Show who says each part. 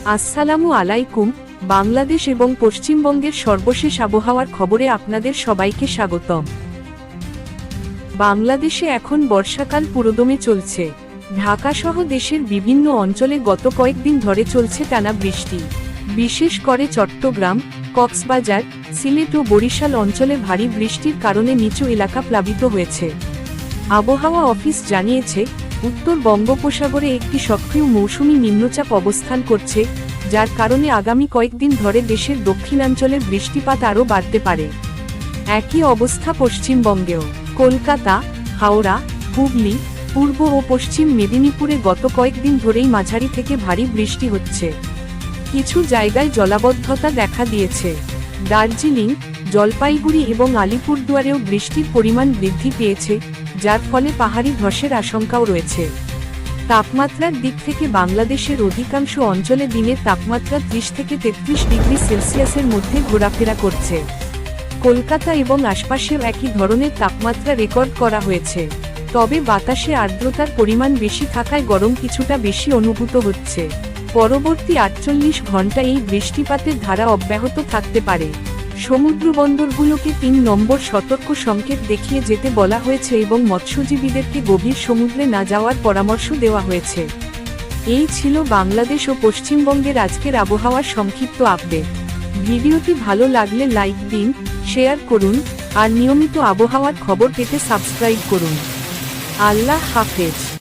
Speaker 1: আসসালামু আলাইকুম। বাংলাদেশ এবং পশ্চিমবঙ্গের সর্বশেষ আবহাওয়ার খবরে আপনাদের সবাইকে স্বাগতম। বাংলাদেশে এখন বর্ষাকাল পুরোদমে চলছে। ঢাকাসহ দেশের বিভিন্ন অঞ্চলে গত কয়েকদিন ধরে চলছে টানা বৃষ্টি। বিশেষ করে চট্টগ্রাম, কক্সবাজার, সিলেট ও বরিশাল অঞ্চলে ভারী বৃষ্টির কারণে নিচু এলাকা প্লাবিত হয়েছে। আবহাওয়া অফিস জানিয়েছে, উত্তর বঙ্গোপসাগরে একটি সক্রিয় মৌসুমী নিম্নচাপ অবস্থান করছে, যার কারণে আগামী কয়েকদিন ধরে দেশের দক্ষিণাঞ্চলের বৃষ্টিপাত আরও বাড়তে পারে। একই অবস্থা পশ্চিমবঙ্গেও। কলকাতা, হাওড়া, হুগলি, পূর্ব ও পশ্চিম মেদিনীপুরে গত কয়েকদিন ধরেই মাঝারি থেকে ভারী বৃষ্টি হচ্ছে। কিছু জায়গায় জলাবদ্ধতা দেখা দিয়েছে। দার্জিলিং, জলপাইগুড়ি এবং আলিপুরদুয়ারেও বৃষ্টির পরিমাণ বৃদ্ধি পেয়েছে, যার ফলে পাহাড়ি ধসের আশঙ্কাও রয়েছে। তাপমাত্রার দিক থেকে বাংলাদেশের অধিকাংশ অঞ্চলে দিনের তাপমাত্রা 30 থেকে 33 ডিগ্রি সেলসিয়াসের মধ্যে ঘোরাফেরা করছে। কলকাতা এবং আশপাশেও একই ধরনের তাপমাত্রা রেকর্ড করা হয়েছে। তবে বাতাসে আর্দ্রতার পরিমাণ বেশি থাকায় গরম কিছুটা বেশি অনুভূত হচ্ছে। পরবর্তী 48 ঘন্টা এই বৃষ্টিপাতের ধারা অব্যাহত থাকতে পারে। সমুদ্রবন্দরগুলোকে 3 নম্বর সতর্ক সংকেত দেখিয়ে যেতে বলা হয়েছে এবং মৎস্যজীবীদেরকে গভীর সমুদ্রে না যাওয়ার পরামর্শ দেওয়া হয়েছে। এই ছিল বাংলাদেশ ও পশ্চিমবঙ্গের আজকের আবহাওয়ার সংক্ষিপ্ত আপডেট। ভিডিওটি ভালো লাগলে লাইক দিন, শেয়ার করুন, আর নিয়মিত আবহাওয়ার খবর পেতে সাবস্ক্রাইব করুন। আল্লাহ হাফেজ।